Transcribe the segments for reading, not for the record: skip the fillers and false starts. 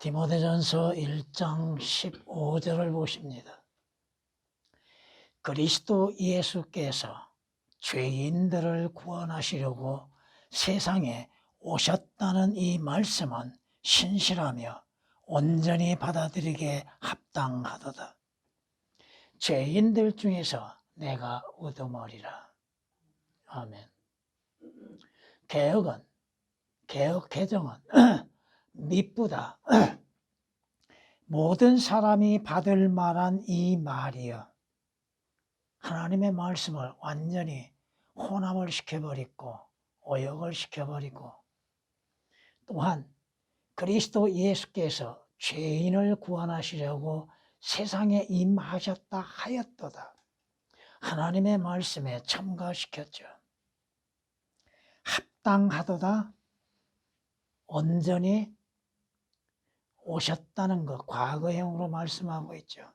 디모데전서 1장 15절을 보십니다. 그리스도 예수께서 죄인들을 구원하시려고 세상에 오셨다는 이 말씀은 신실하며 온전히 받아들이기에 합당하도다. 죄인들 중에서 내가 얻어먹으리라. 아멘. 개혁 개정은 미쁘다. 모든 사람이 받을 만한 이 말이여. 하나님의 말씀을 완전히 혼합을 시켜버리고 오역을 시켜버리고, 또한 그리스도 예수께서 죄인을 구원하시려고 세상에 임하셨다 하였도다. 하나님의 말씀에 첨가시켰죠. 합당하도다. 온전히 오셨다는 것, 과거형으로 말씀하고 있죠.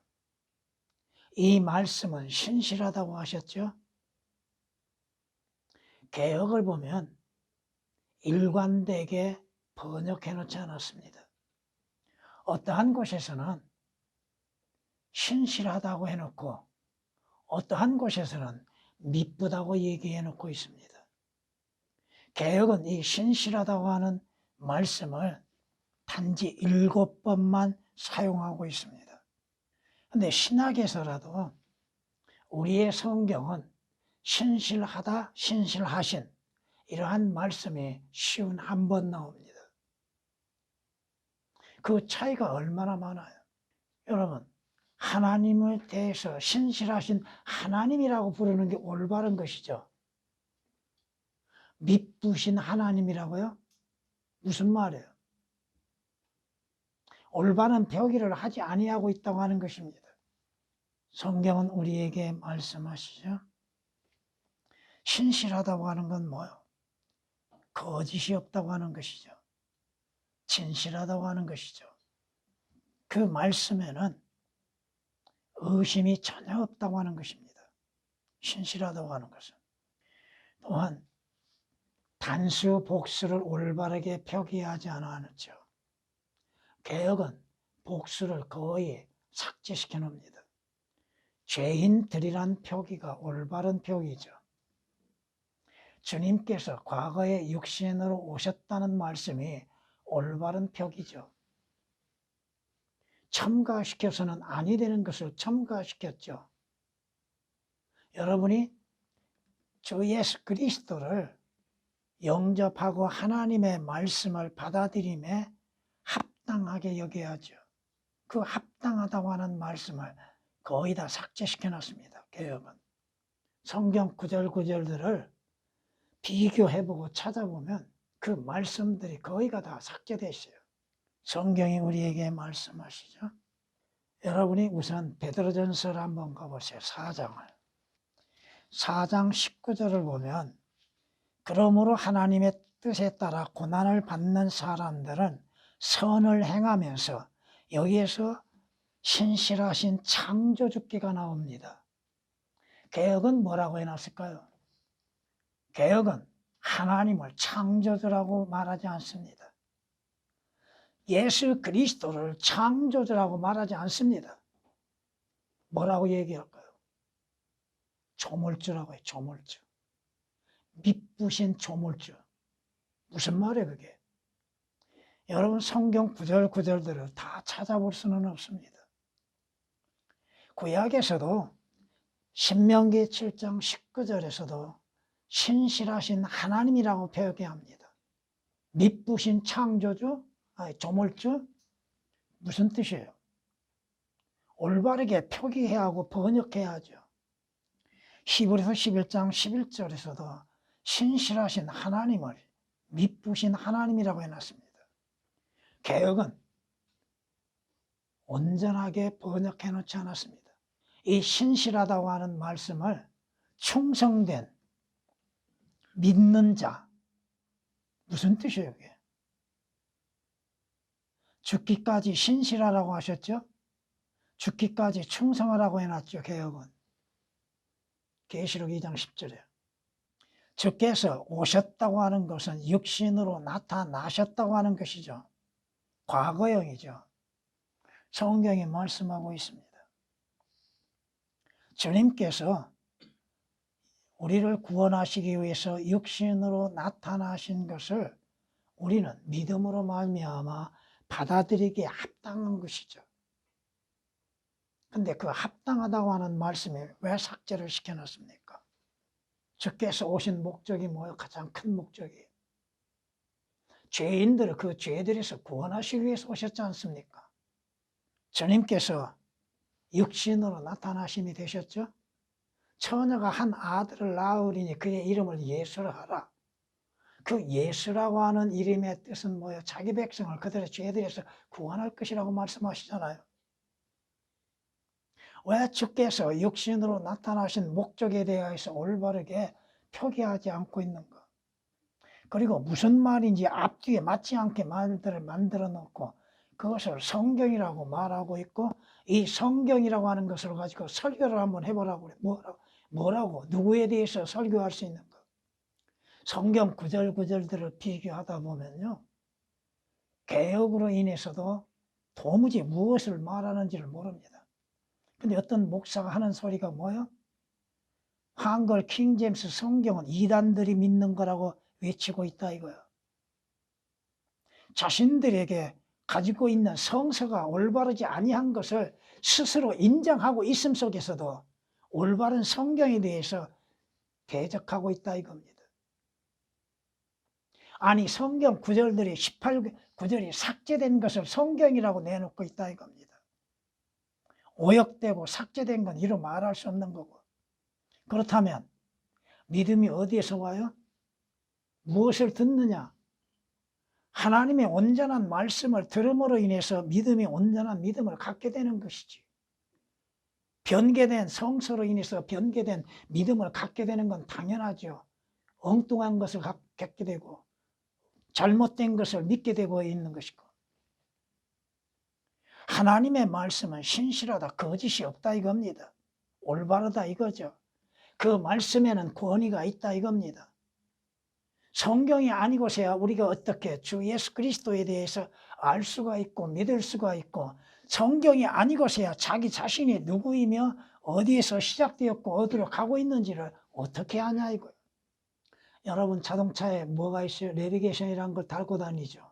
이 말씀은 신실하다고 하셨죠. 개역을 보면 일관되게 번역해 놓지 않았습니다. 어떠한 곳에서는 신실하다고 해놓고 어떠한 곳에서는 미쁘다고 얘기해 놓고 있습니다. 개역은 이 신실하다고 하는 말씀을 단지 7번만 사용하고 있습니다. 그런데 신학에서라도 우리의 성경은 신실하다, 신실하신 이러한 말씀이 쉬운 한 번 나옵니다. 그 차이가 얼마나 많아요. 여러분, 하나님에 대해서 신실하신 하나님이라고 부르는 게 올바른 것이죠. 미쁘신 하나님이라고요? 무슨 말이에요? 올바른 표기를 하지 아니하고 있다고 하는 것입니다. 성경은 우리에게 말씀하시죠. 신실하다고 하는 건 뭐예요? 거짓이 없다고 하는 것이죠. 진실하다고 하는 것이죠. 그 말씀에는 의심이 전혀 없다고 하는 것입니다. 신실하다고 하는 것은. 또한 단수 복수를 올바르게 표기하지 않았죠. 개역은 복수를 거의 삭제시켜 놉니다. 죄인들이란 표기가 올바른 표기죠. 주님께서 과거에 육신으로 오셨다는 말씀이 올바른 표기죠. 첨가시켜서는 아니 되는 것을 첨가시켰죠. 여러분이 주 예수 그리스도를 영접하고 하나님의 말씀을 받아들임에 합당하게 여겨야죠. 그 합당하다고 하는 말씀을 거의 다 삭제시켜 놨습니다. 개역은. 성경 구절구절들을 비교해보고 찾아보면 그 말씀들이 거의가 다 삭제되어 있어요. 성경이 우리에게 말씀하시죠. 여러분이 우선 베드로전서를 한번 가보세요. 4장을. 4장 19절을 보면, 그러므로 하나님의 뜻에 따라 고난을 받는 사람들은 선을 행하면서, 여기에서 신실하신 창조주께가 나옵니다. 개역은 뭐라고 해놨을까요? 개역은 하나님을 창조주라고 말하지 않습니다. 예수 그리스도를 창조주라고 말하지 않습니다. 뭐라고 얘기할까요? 조물주라고 해요. 조물주. 미쁘신 조물주. 무슨 말이에요 그게? 여러분 성경 구절구절들을 다 찾아볼 수는 없습니다. 구약에서도 신명기 7장 19절에서도 신실하신 하나님이라고 표기합니다. 미쁘신 창조주, 조물주, 무슨 뜻이에요? 올바르게 표기해야 하고 번역해야 하죠. 히브리서 11장 11절에서도 신실하신 하나님을 미쁘신 하나님이라고 해놨습니다. 개역은 온전하게 번역해 놓지 않았습니다. 이 신실하다고 하는 말씀을 충성된 믿는 자, 무슨 뜻이에요 이게? 죽기까지 신실하라고 하셨죠? 죽기까지 충성하라고 해놨죠. 개역은. 계시록 2장 10절에 주께서 오셨다고 하는 것은 육신으로 나타나셨다고 하는 것이죠. 과거형이죠. 성경이 말씀하고 있습니다. 주님께서 우리를 구원하시기 위해서 육신으로 나타나신 것을 우리는 믿음으로 말미암아 받아들이기에 합당한 것이죠. 근데 그 합당하다고 하는 말씀에 왜 삭제를 시켜놨습니까? 주께서 오신 목적이 뭐예요? 가장 큰 목적이에요. 죄인들을 그 죄들에서 구원하시기 위해서 오셨지 않습니까? 주님께서 육신으로 나타나심이 되셨죠? 처녀가 한 아들을 낳으리니 그의 이름을 예수라 하라. 그 예수라고 하는 이름의 뜻은 뭐예요? 자기 백성을 그들의 죄들에서 구원할 것이라고 말씀하시잖아요. 왜 주께서 육신으로 나타나신 목적에 대해서 올바르게 표기하지 않고 있는가? 그리고 무슨 말인지 앞뒤에 맞지 않게 말들을 만들어 놓고 그것을 성경이라고 말하고 있고, 이 성경이라고 하는 것을 가지고 설교를 한번 해보라고 그래. 뭐라고? 누구에 대해서 설교할 수 있는가? 성경 구절구절들을 비교하다 보면요, 개혁으로 인해서도 도무지 무엇을 말하는지를 모릅니다. 근데 어떤 목사가 하는 소리가 뭐예요? 한글 킹제임스 성경은 이단들이 믿는 거라고 외치고 있다 이거예요. 자신들에게 가지고 있는 성서가 올바르지 아니한 것을 스스로 인정하고 있음 속에서도 올바른 성경에 대해서 대적하고 있다 이겁니다. 아니 성경 구절들이 18구절이 삭제된 것을 성경이라고 내놓고 있다 이겁니다. 오역되고 삭제된 건 이루 말할 수 없는 거고. 그렇다면 믿음이 어디에서 와요? 무엇을 듣느냐? 하나님의 온전한 말씀을 들음으로 인해서 믿음이 온전한 믿음을 갖게 되는 것이지. 변개된 성서로 인해서 변개된 믿음을 갖게 되는 건 당연하죠. 엉뚱한 것을 갖게 되고 잘못된 것을 믿게 되고 있는 것이고. 하나님의 말씀은 신실하다, 거짓이 없다 이겁니다. 올바르다 이거죠. 그 말씀에는 권위가 있다 이겁니다. 성경이 아니고서야 우리가 어떻게 주 예수 그리스도에 대해서 알 수가 있고 믿을 수가 있고, 성경이 아니고서야 자기 자신이 누구이며 어디에서 시작되었고 어디로 가고 있는지를 어떻게 아냐 이거예요. 여러분 자동차에 뭐가 있어요? 내비게이션이라는 걸 달고 다니죠.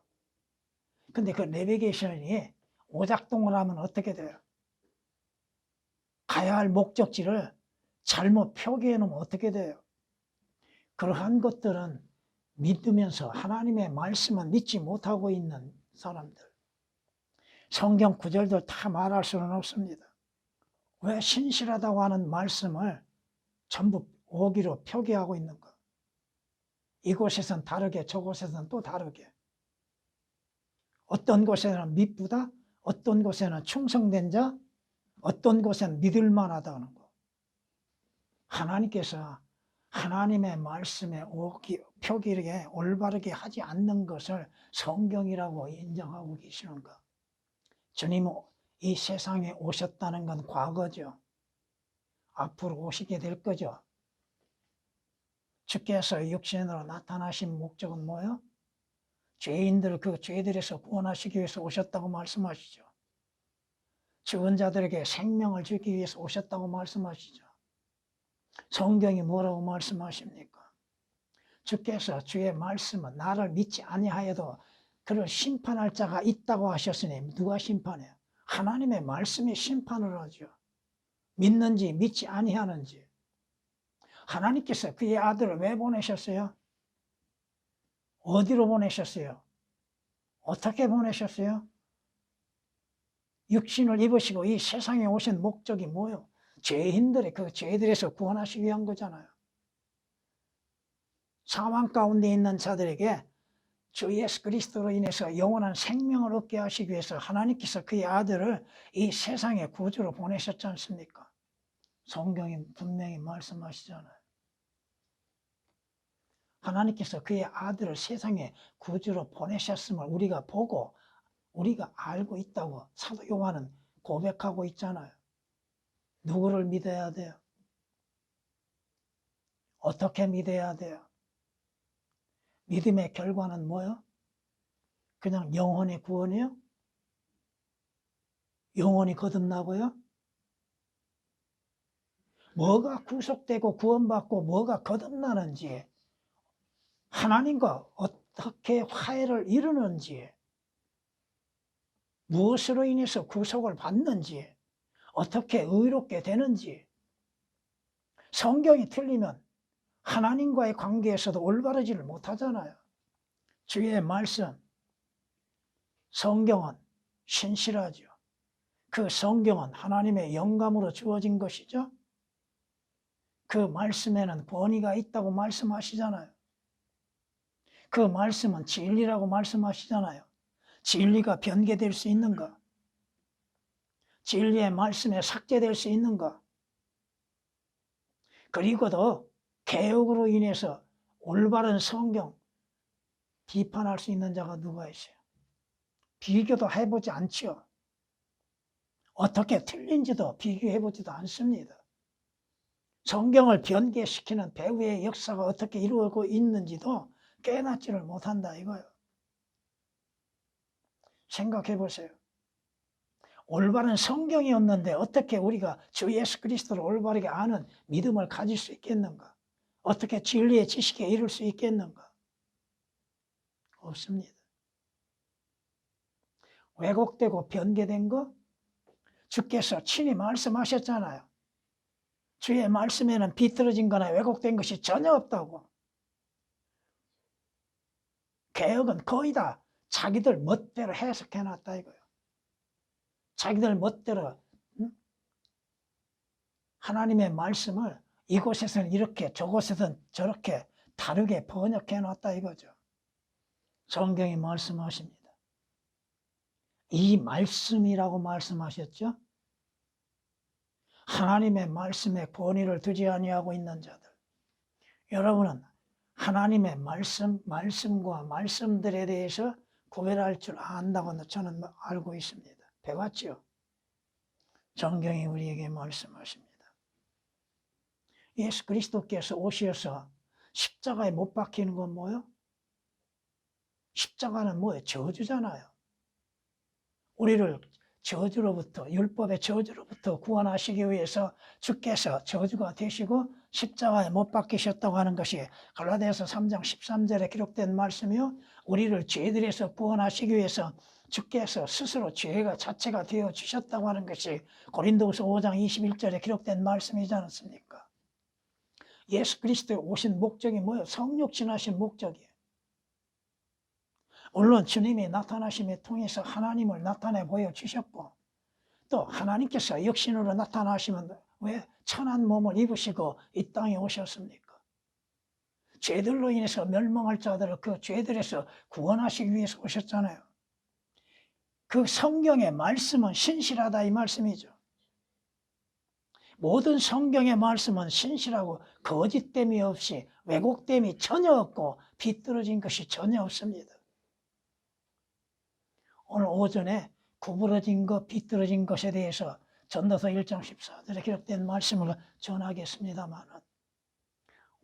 근데 그 내비게이션이 오작동을 하면 어떻게 돼요? 가야 할 목적지를 잘못 표기해 놓으면 어떻게 돼요? 그러한 것들은 믿으면서 하나님의 말씀은 믿지 못하고 있는 사람들, 성경 구절들 다 말할 수는 없습니다. 왜 신실하다고 하는 말씀을 전부 오기로 표기하고 있는가? 이곳에선 다르게 저곳에선 또 다르게, 어떤 곳에는 미쁘다, 어떤 곳에는 충성된 자, 어떤 곳에는 믿을 만하다는 거. 하나님께서 하나님의 말씀에 표기를 올바르게 하지 않는 것을 성경이라고 인정하고 계시는가? 주님은 이 세상에 오셨다는 건 과거죠. 앞으로 오시게 될 거죠. 주께서 육신으로 나타나신 목적은 뭐예요? 죄인들을 그 죄들에서 구원하시기 위해서 오셨다고 말씀하시죠. 죽은 자들에게 생명을 주기 위해서 오셨다고 말씀하시죠. 성경이 뭐라고 말씀하십니까? 주께서 주의 말씀은 나를 믿지 아니하여도 그를 심판할 자가 있다고 하셨으니 누가 심판해요? 하나님의 말씀이 심판을 하죠. 믿는지 믿지 아니하는지. 하나님께서 그의 아들을 왜 보내셨어요? 어디로 보내셨어요? 어떻게 보내셨어요? 육신을 입으시고 이 세상에 오신 목적이 뭐예요? 죄인들의 그 죄들에서 구원하시기 위한 거잖아요. 사망 가운데 있는 자들에게 주 예수 그리스도로 인해서 영원한 생명을 얻게 하시기 위해서 하나님께서 그의 아들을 이 세상의 구주로 보내셨지 않습니까? 성경이 분명히 말씀하시잖아요. 하나님께서 그의 아들을 세상에 구주로 보내셨음을 우리가 보고 우리가 알고 있다고 사도 요한은 고백하고 있잖아요. 누구를 믿어야 돼요? 어떻게 믿어야 돼요? 믿음의 결과는 뭐예요? 그냥 영혼의 구원이요? 영원히 거듭나고요. 뭐가 구속되고 구원받고 뭐가 거듭나는지, 하나님과 어떻게 화해를 이루는지, 무엇으로 인해서 구속을 받는지, 어떻게 의롭게 되는지, 성경이 틀리면 하나님과의 관계에서도 올바르지를 못하잖아요. 주의 말씀, 성경은 신실하죠. 그 성경은 하나님의 영감으로 주어진 것이죠. 그 말씀에는 권위가 있다고 말씀하시잖아요. 그 말씀은 진리라고 말씀하시잖아요. 진리가 변개될 수 있는가? 진리의 말씀에 삭제될 수 있는가? 그리고도 개혁으로 인해서 올바른 성경 비판할 수 있는 자가 누가 있어요? 비교도 해보지 않죠. 어떻게 틀린지도 비교해보지도 않습니다. 성경을 변개시키는 배후의 역사가 어떻게 이루어지고 있는지도 깨닫지를 못한다 이거예요. 생각해 보세요. 올바른 성경이었는데 어떻게 우리가 주 예수 그리스도를 올바르게 아는 믿음을 가질 수 있겠는가? 어떻게 진리의 지식에 이를 수 있겠는가? 없습니다. 왜곡되고 변개된 거 주께서 친히 말씀하셨잖아요. 주의 말씀에는 비틀어진 거나 왜곡된 것이 전혀 없다고. 개혁은 거의 다 자기들 멋대로 해석해놨다 이거예요. 자기들 멋대로 하나님의 말씀을 이곳에서는 이렇게 저곳에서는 저렇게 다르게 번역해놨다 이거죠. 성경이 말씀하십니다. 이 말씀이라고 말씀하셨죠. 하나님의 말씀에 권위를 두지 아니하고 있는 자들. 여러분은 하나님의 말씀과 말씀들에 대해서 구별할 줄 안다고 저는 알고 있습니다. 배웠죠? 성경이 우리에게 말씀하십니다. 예수 그리스도께서 오셔서 십자가에 못 박히는 건 뭐예요? 십자가는 뭐예요? 저주잖아요. 우리를 저주로부터, 율법의 저주로부터 구원하시기 위해서 주께서 저주가 되시고 십자가에 못 박히셨다고 하는 것이 갈라디아서 3장 13절에 기록된 말씀이요. 우리를 죄들에서 구원하시기 위해서 주께서 스스로 죄가 자체가 되어 주셨다고 하는 것이 고린도후서 5장 21절에 기록된 말씀이지 않습니까? 예수 그리스도에 오신 목적이 뭐예요? 성육 지나신 목적이에요. 물론 주님이 나타나심에 통해서 하나님을 나타내 보여주셨고 또 하나님께서 육신으로 나타나시면 왜 천한 몸을 입으시고 이 땅에 오셨습니까? 죄들로 인해서 멸망할 자들을 그 죄들에서 구원하시기 위해서 오셨잖아요. 그 성경의 말씀은 신실하다 이 말씀이죠. 모든 성경의 말씀은 신실하고 거짓됨이 없이 왜곡됨이 전혀 없고 비뚤어진 것이 전혀 없습니다. 오늘 오전에 구부러진 것, 비뚤어진 것에 대해서 전도서 1장 14절에 기록된 말씀을 전하겠습니다만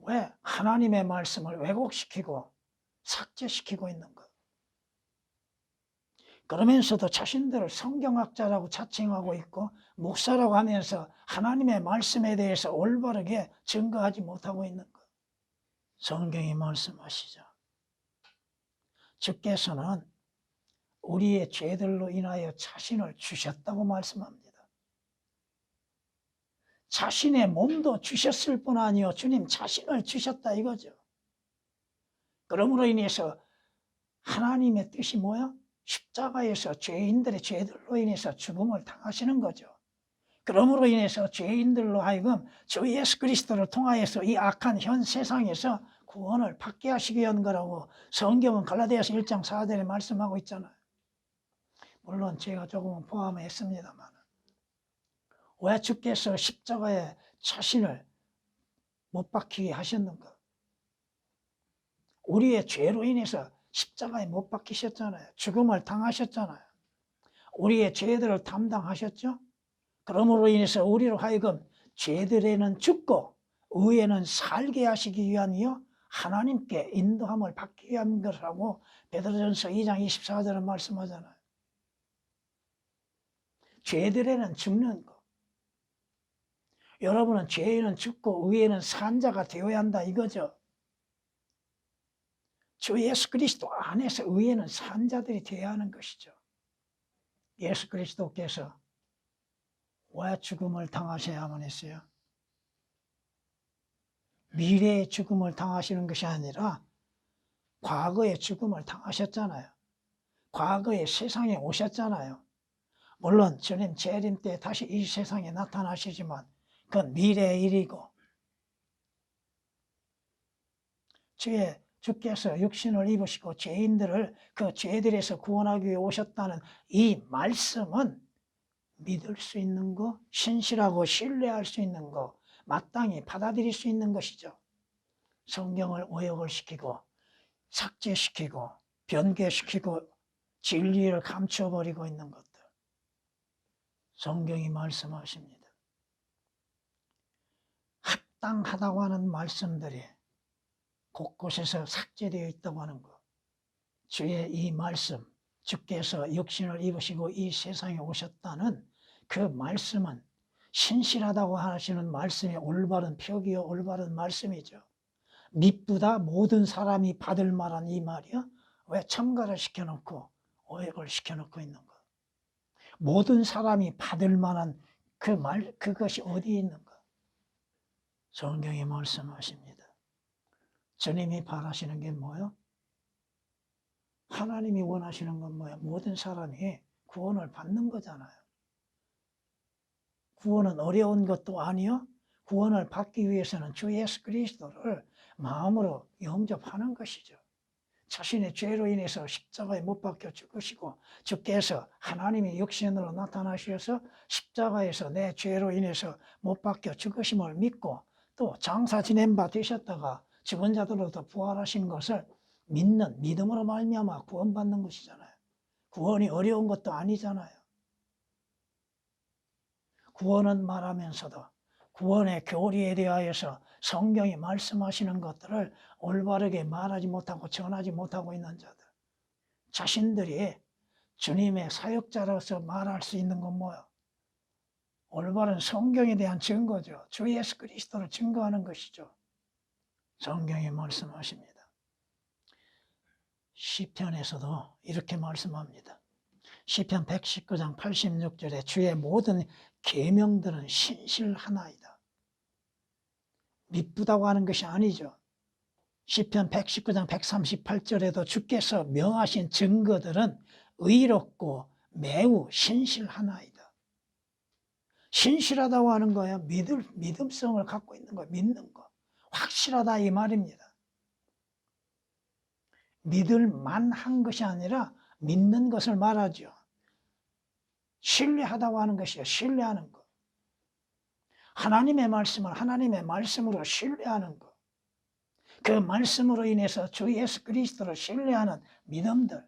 왜 하나님의 말씀을 왜곡시키고 삭제시키고 있는가? 그러면서도 자신들을 성경학자라고 자칭하고 있고 목사라고 하면서 하나님의 말씀에 대해서 올바르게 증거하지 못하고 있는 것. 성경이 말씀하시죠. 주께서는 우리의 죄들로 인하여 자신을 주셨다고 말씀합니다. 자신의 몸도 주셨을 뿐 아니요 주님 자신을 주셨다 이거죠. 그러므로 인해서 하나님의 뜻이 뭐야? 십자가에서 죄인들의 죄들로 인해서 죽음을 당하시는 거죠. 그러므로 인해서 죄인들로 하여금 주 예수 그리스도를 통하여서 이 악한 현 세상에서 구원을 받게 하시기 위한 거라고 성경은 갈라디아서 1장 4절에 말씀하고 있잖아요. 물론 제가 조금은 포함했습니다만 왜 주께서 십자가에 자신을 못 박히게 하셨는가? 우리의 죄로 인해서 십자가에 못 박히셨잖아요. 죽음을 당하셨잖아요. 우리의 죄들을 담당하셨죠. 그러므로 인해서 우리로 하여금 죄들에는 죽고 의에는 살게 하시기 위함이요 하나님께 인도함을 받기 위한 것이라고 베드로전서 2장 24절은 말씀하잖아요. 죄들에는 죽는 거. 여러분은 죄에는 죽고 의에는 산 자가 되어야 한다 이거죠. 주 예수 그리스도 안에서 의에는 산 자들이 되어야 하는 것이죠. 예수 그리스도께서 왜 죽음을 당하셔야만 했어요? 미래의 죽음을 당하시는 것이 아니라 과거의 죽음을 당하셨잖아요. 과거에 세상에 오셨잖아요. 물론 주님 재림 때 다시 이 세상에 나타나시지만 그건 미래의 일이고, 주께서 육신을 입으시고 죄인들을 그 죄들에서 구원하기 위해 오셨다는 이 말씀은 믿을 수 있는 거, 신실하고 신뢰할 수 있는 거, 마땅히 받아들일 수 있는 것이죠. 성경을 오역을 시키고 삭제시키고 변개시키고 진리를 감춰버리고 있는 것들, 성경이 말씀하십니다. 합당하다고 하는 말씀들이 곳곳에서 삭제되어 있다고 하는 것. 주의 이 말씀, 주께서 육신을 입으시고 이 세상에 오셨다는 그 말씀은 신실하다고 하시는 말씀이 올바른 표기요 올바른 말씀이죠. 미쁘다 모든 사람이 받을 만한 이 말이요. 왜 첨가를 시켜놓고 오역을 시켜놓고 있는 것. 모든 사람이 받을 만한 그 말, 그것이 어디에 있는가? 성경이 말씀하십니다. 주님이 바라시는 게 뭐예요? 하나님이 원하시는 건 뭐예요? 모든 사람이 구원을 받는 거잖아요. 구원은 어려운 것도 아니요. 구원을 받기 위해서는 주 예수 그리스도를 마음으로 영접하는 것이죠. 자신의 죄로 인해서 십자가에 못 박혀 죽으시고 주께서 하나님의 육신으로 나타나셔서 십자가에서 내 죄로 인해서 못 박혀 죽으심을 믿고 또 장사 지낸 바 되셨다가 죽은 자들로부터 부활하신 것을 믿는 믿음으로 말미암아 구원받는 것이잖아요. 구원이 어려운 것도 아니잖아요. 구원은 말하면서도 구원의 교리에 대하여서 성경이 말씀하시는 것들을 올바르게 말하지 못하고 전하지 못하고 있는 자들, 자신들이 주님의 사역자로서 말할 수 있는 건 뭐야? 올바른 성경에 대한 증거죠. 주 예수 그리스도를 증거하는 것이죠. 성경이 말씀하십니다. 시편에서도 이렇게 말씀합니다. 시편 119장 86절에 주의 모든 계명들은 신실하나이다. 미쁘다고 하는 것이 아니죠. 시편 119장 138절에도 주께서 명하신 증거들은 의롭고 매우 신실하나이다. 신실하다고 하는 거예요. 믿음성을 갖고 있는 거, 믿는 거. 확실하다 이 말입니다. 믿을 만한 것이 아니라 믿는 것을 말하죠. 신뢰하다고 하는 것이요. 신뢰하는 것. 하나님의 말씀을 하나님의 말씀으로 신뢰하는 것. 그 말씀으로 인해서 주 예수 그리스도를 신뢰하는 믿음들.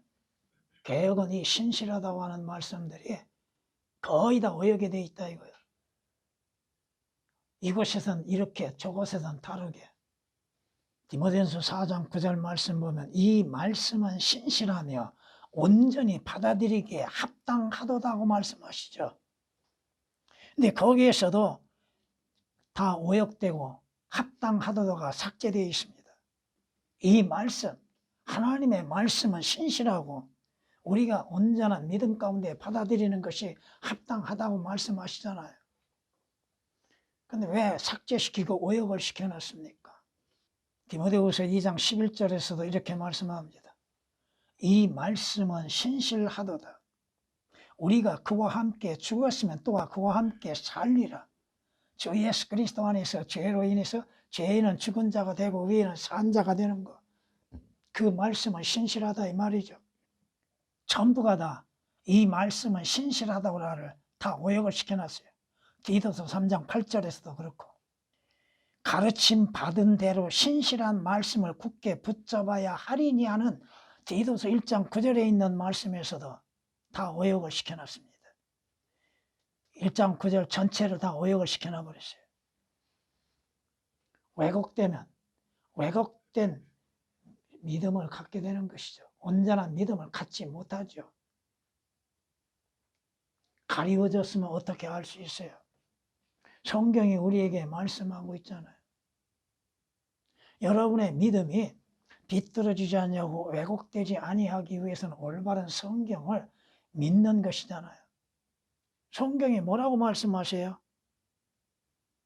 개혁은 이 신실하다고 하는 말씀들이 거의 다 오역이 되어 있다 이거예요. 이곳에선 이렇게 저곳에선 다르게. 디모데전서 4장 9절 말씀 보면 이 말씀은 신실하며 온전히 받아들이기에 합당하도다고 말씀하시죠. 근데 거기에서도 다 오역되고 합당하도가 삭제되어 있습니다. 이 말씀, 하나님의 말씀은 신실하고 우리가 온전한 믿음 가운데 받아들이는 것이 합당하다고 말씀하시잖아요. 근데 왜 삭제시키고 오역을 시켜놨습니까? 디모데후서 2장 11절에서도 이렇게 말씀합니다. 이 말씀은 신실하도다. 우리가 그와 함께 죽었으면 또한 그와 함께 살리라. 주 예수 그리스도 안에서 죄로 인해서 죄인은 죽은 자가 되고 의인은 산 자가 되는 것. 그 말씀은 신실하다 이 말이죠. 전부가 다 이 말씀은 신실하다고를 다 오역을 시켜놨어요. 디도서 3장 8절에서도 그렇고 가르침 받은 대로 신실한 말씀을 굳게 붙잡아야 하리니 하는 디도서 1장 9절에 있는 말씀에서도 다 오역을 시켜놨습니다. 1장 9절 전체를 다 오역을 시켜놔버렸어요. 왜곡된 믿음을 갖게 되는 것이죠. 온전한 믿음을 갖지 못하죠. 가리워졌으면 어떻게 알 수 있어요? 성경이 우리에게 말씀하고 있잖아요. 여러분의 믿음이 비뚤어지지 않냐고 왜곡되지 아니하기 위해서는 올바른 성경을 믿는 것이잖아요. 성경이 뭐라고 말씀하세요?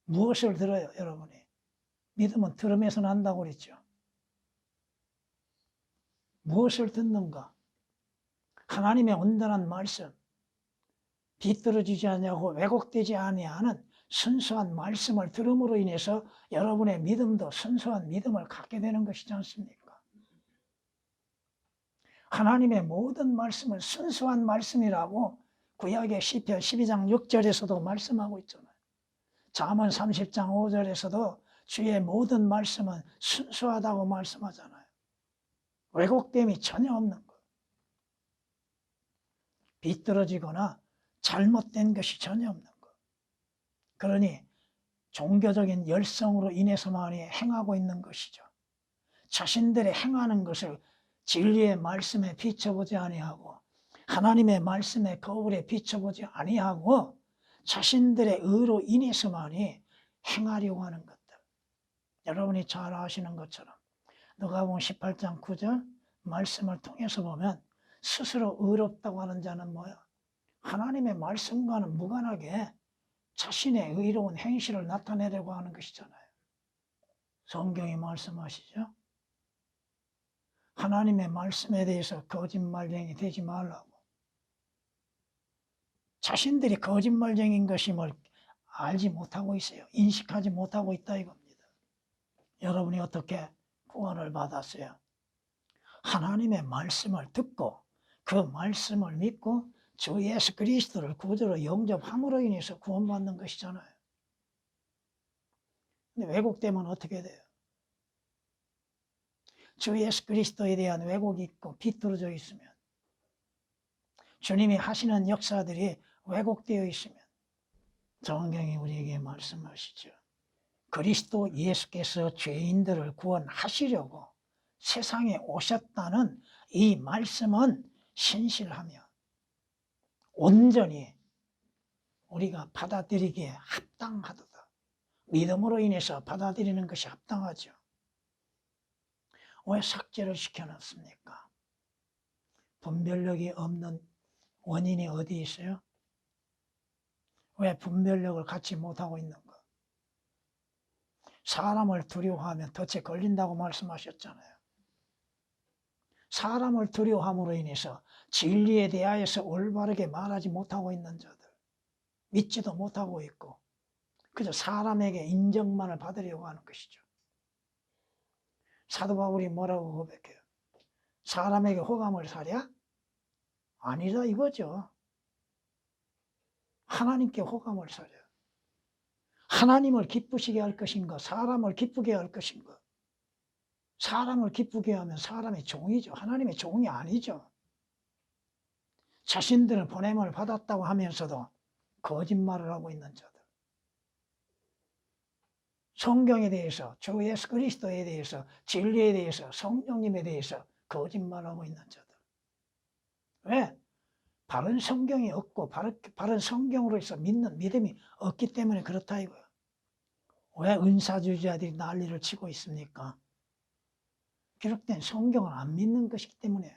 무엇을 들어요, 여러분이? 믿음은 들음에서 난다고 그랬죠. 무엇을 듣는가? 하나님의 온전한 말씀, 비뚤어지지 않냐고 왜곡되지 아니하는 순수한 말씀을 들음으로 인해서 여러분의 믿음도 순수한 믿음을 갖게 되는 것이지 않습니까? 하나님의 모든 말씀은 순수한 말씀이라고 구약의 시편 12장 6절에서도 말씀하고 있잖아요. 잠언 30장 5절에서도 주의 모든 말씀은 순수하다고 말씀하잖아요. 왜곡됨이 전혀 없는 것. 비뚤어지거나 잘못된 것이 전혀 없는 것. 그러니 종교적인 열성으로 인해서만이 행하고 있는 것이죠. 자신들의 행하는 것을 진리의 말씀에 비춰보지 아니하고 하나님의 말씀의 거울에 비춰보지 아니하고 자신들의 의로 인해서만이 행하려고 하는 것들. 여러분이 잘 아시는 것처럼 누가복음 18장 9절 말씀을 통해서 보면 스스로 의롭다고 하는 자는 뭐야? 하나님의 말씀과는 무관하게 자신의 의로운 행실을 나타내려고 하는 것이잖아요. 성경이 말씀하시죠? 하나님의 말씀에 대해서 거짓말쟁이 되지 말라고. 자신들이 거짓말쟁인 것임을 알지 못하고 있어요. 인식하지 못하고 있다 이겁니다. 여러분이 어떻게 구원을 받았어요? 하나님의 말씀을 듣고 그 말씀을 믿고 주 예수 그리스도를 구주로 영접함으로 인해서 구원받는 것이잖아요. 근데 왜곡되면 어떻게 돼요? 주 예수 그리스도에 대한 왜곡이 있고 비뚤어져 있으면, 주님이 하시는 역사들이 왜곡되어 있으면 성경이 우리에게 말씀하시죠. 그리스도 예수께서 죄인들을 구원하시려고 세상에 오셨다는 이 말씀은 신실하며 온전히 우리가 받아들이기에 합당하도다. 믿음으로 인해서 받아들이는 것이 합당하죠. 왜 삭제를 시켜놨습니까? 분별력이 없는 원인이 어디 있어요? 왜 분별력을 갖지 못하고 있는 거? 사람을 두려워하면 덫에 걸린다고 말씀하셨잖아요. 사람을 두려워함으로 인해서 진리에 대하여서 올바르게 말하지 못하고 있는 자들, 믿지도 못하고 있고 그저 사람에게 인정만을 받으려고 하는 것이죠. 사도 바울이 뭐라고 고백해요? 사람에게 호감을 사랴? 아니다 이거죠. 하나님께 호감을 사랴. 하나님을 기쁘시게 할 것인가, 사람을 기쁘게 할 것인가? 사람을 기쁘게 하면 사람의 종이죠. 하나님의 종이 아니죠. 자신들은 보냄을 받았다고 하면서도 거짓말을 하고 있는 자들. 성경에 대해서, 주 예수 그리스도에 대해서, 진리에 대해서, 성령님에 대해서 거짓말하고 있는 자들. 왜? 바른 성경이 없고 바른 성경으로서 믿는 믿음이 없기 때문에 그렇다 이거야. 왜 은사주의자들이 난리를 치고 있습니까? 기록된 성경을 안 믿는 것이기 때문에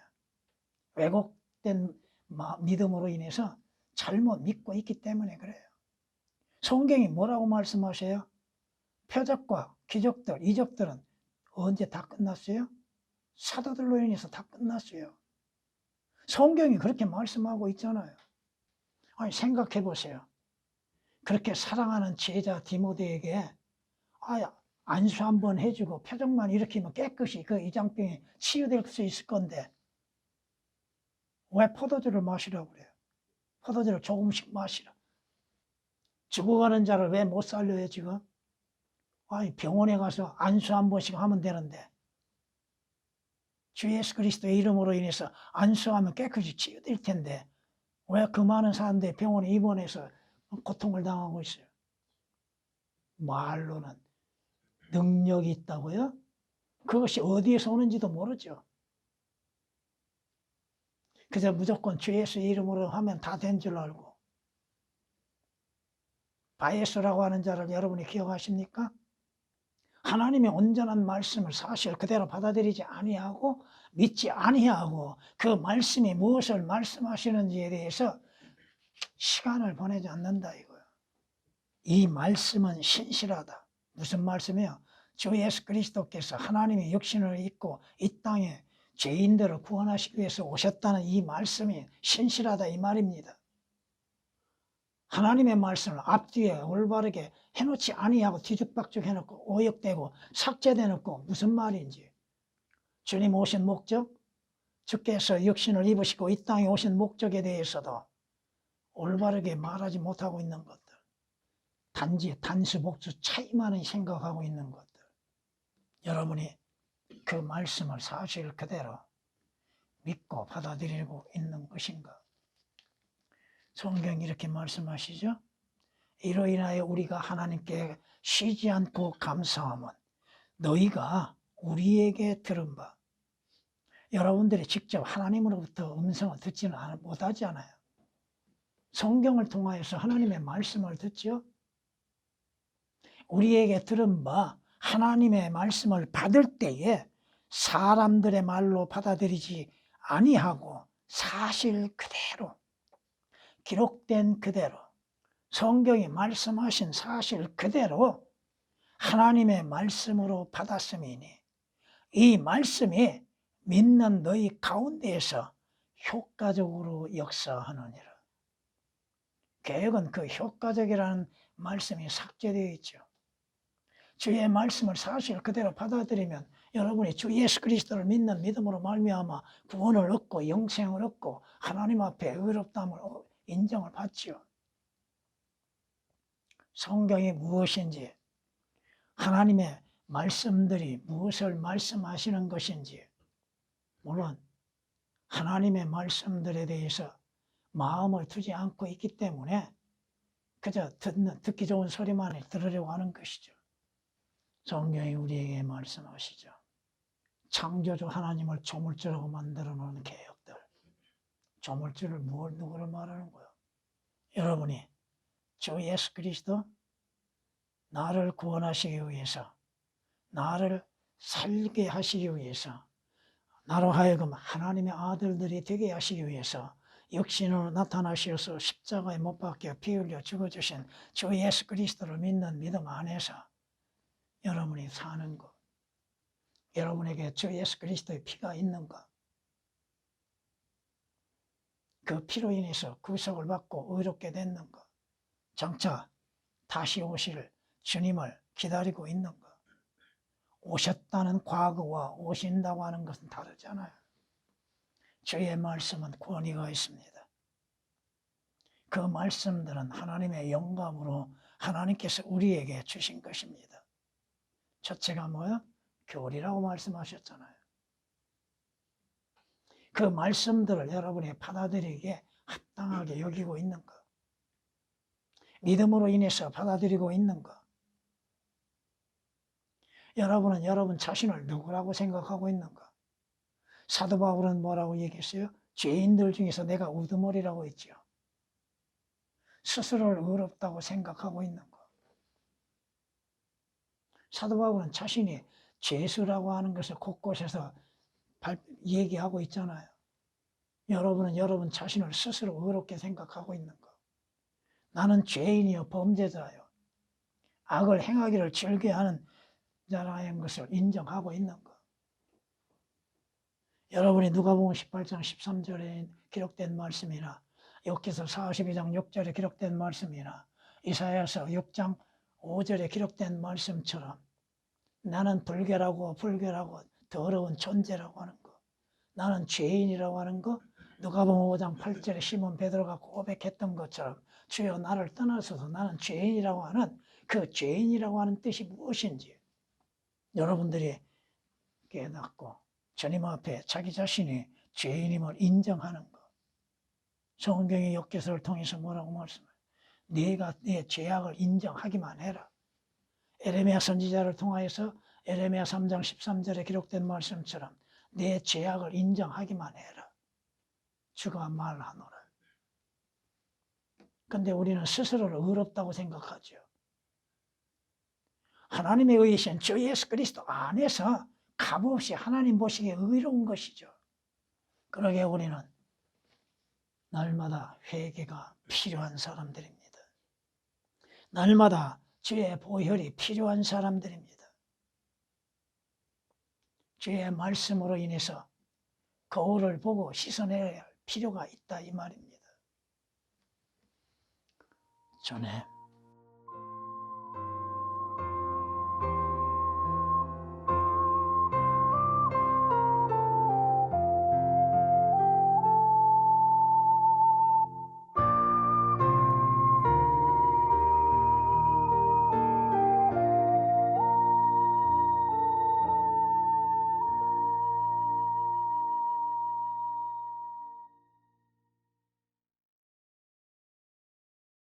왜곡된 믿음으로 인해서 잘못 믿고 있기 때문에 그래요. 성경이 뭐라고 말씀하세요? 표적과 기적들, 이적들은 언제 다 끝났어요? 사도들로 인해서 다 끝났어요. 성경이 그렇게 말씀하고 있잖아요. 아니 생각해 보세요. 그렇게 사랑하는 제자 디모데에게 안수 한번 해주고 표적만 일으키면 깨끗이 그 이장병이 치유될 수 있을 건데 왜 포도주를 마시라고 그래요? 포도주를 조금씩 마시라. 죽어가는 자를 왜 못 살려요 지금? 아니 병원에 가서 안수 한 번씩 하면 되는데 주 예수 그리스도의 이름으로 인해서 안수하면 깨끗이 치유될 텐데 왜 그 많은 사람들이 병원에 입원해서 고통을 당하고 있어요? 말로는 능력이 있다고요? 그것이 어디에서 오는지도 모르죠. 그저 무조건 주 예수 이름으로 하면 다 된 줄 알고 바예스라고 하는 자를 여러분이 기억하십니까? 하나님의 온전한 말씀을 사실 그대로 받아들이지 아니하고 믿지 아니하고 그 말씀이 무엇을 말씀하시는지에 대해서 시간을 보내지 않는다 이거예요. 이 말씀은 신실하다. 무슨 말씀이요? 주 예수 그리스도께서 하나님의 육신을 입고 이 땅에 죄인들을 구원하시기 위해서 오셨다는 이 말씀이 신실하다 이 말입니다. 하나님의 말씀을 앞뒤에 올바르게 해놓지 아니하고 뒤죽박죽 해놓고 오역되고 삭제되놓고 무슨 말인지, 주님 오신 목적, 주께서 육신을 입으시고 이 땅에 오신 목적에 대해서도 올바르게 말하지 못하고 있는 것들, 단지 단수 복수 차이만을 생각하고 있는 것들, 여러분이 그 말씀을 사실 그대로 믿고 받아들이고 있는 것인가? 성경이 이렇게 말씀하시죠. 이로 인하여 우리가 하나님께 쉬지 않고 감사함은 너희가 우리에게 들은 바. 여러분들이 직접 하나님으로부터 음성을 듣지는 못하지 않아요. 성경을 통하여서 하나님의 말씀을 듣죠. 우리에게 들은 바 하나님의 말씀을 받을 때에 사람들의 말로 받아들이지 아니하고 사실 그대로 기록된 그대로 성경이 말씀하신 사실 그대로 하나님의 말씀으로 받았음이니 이 말씀이 믿는 너희 가운데에서 효과적으로 역사하느니라. 개혁은 그 효과적이라는 말씀이 삭제되어 있죠. 주의 말씀을 사실 그대로 받아들이면 여러분이 주 예수 그리스도를 믿는 믿음으로 말미암아 구원을 얻고 영생을 얻고 하나님 앞에 의롭다함을 인정을 받지요. 성경이 무엇인지, 하나님의 말씀들이 무엇을 말씀하시는 것인지, 물론 하나님의 말씀들에 대해서 마음을 두지 않고 있기 때문에 그저 듣기 좋은 소리만 들으려고 하는 것이죠. 성경이 우리에게 말씀하시죠. 창조주 하나님을 조물주라고 만들어 놓은 개혁들. 조물주를 누구를 말하는 거예요? 여러분이 주 예수 그리스도 나를 구원하시기 위해서, 나를 살게 하시기 위해서, 나로 하여금 하나님의 아들들이 되게 하시기 위해서 육신으로 나타나셔서 십자가에 못 박혀 피 흘려 죽어주신 주 예수 그리스도를 믿는 믿음 안에서 여러분이 사는 것, 여러분에게 주 예수 그리스도의 피가 있는가? 그 피로 인해서 구속을 받고 의롭게 됐는가? 장차 다시 오실 주님을 기다리고 있는가? 오셨다는 과거와 오신다고 하는 것은 다르잖아요. 주의 말씀은 권위가 있습니다. 그 말씀들은 하나님의 영감으로 하나님께서 우리에게 주신 것입니다. 첫째가 뭐야? 교리라고 말씀하셨잖아요. 그 말씀들을 여러분이 받아들이기에 합당하게 여기고 있는가? 믿음으로 인해서 받아들이고 있는가? 여러분은 여러분 자신을 누구라고 생각하고 있는가? 사도 바울은 뭐라고 얘기했어요? 죄인들 중에서 내가 우두머리라고 했죠. 스스로를 의롭다고 생각하고 있는 것. 사도 바울은 자신이 죄수라고 하는 것을 곳곳에서 얘기하고 있잖아요. 여러분은 여러분 자신을 스스로 의롭게 생각하고 있는 것. 나는 죄인이요 범죄자요 악을 행하기를 즐겨하는 자라는 것을 인정하고 있는 것. 여러분이 누가복음 18장 13절에 기록된 말씀이나 욥기서 42장 6절에 기록된 말씀이나 이사야서 6장 5절에 기록된 말씀처럼 나는 불결하고 더러운 존재라고 하는 거, 나는 죄인이라고 하는 거, 누가복음 5장 8절에 시몬 베드로가 고백했던 것처럼 주여 나를 떠나서서 나는 죄인이라고 하는 그 죄인이라고 하는 뜻이 무엇인지 여러분들이 깨닫고 주님 앞에 자기 자신이 죄인임을 인정하는 것. 성경의 욥기서를 통해서 뭐라고 말씀해요? 네가 네 죄악을 인정하기만 해라. 에레미야 선지자를 통하여서 에레미야 3장 13절에 기록된 말씀처럼 내 죄악을 인정하기만 해라. 주가 말하노라. 근데 우리는 스스로를 의롭다고 생각하죠. 하나님의 의이신 주 예수 그리스도 안에서 값없이 하나님 보시기에 의로운 것이죠. 그러게 우리는 날마다 회개가 필요한 사람들입니다. 날마다 주의 보혈이 필요한 사람들입니다. 주의 말씀으로 인해서 거울을 보고 씻어내야 할 필요가 있다 이 말입니다. 전에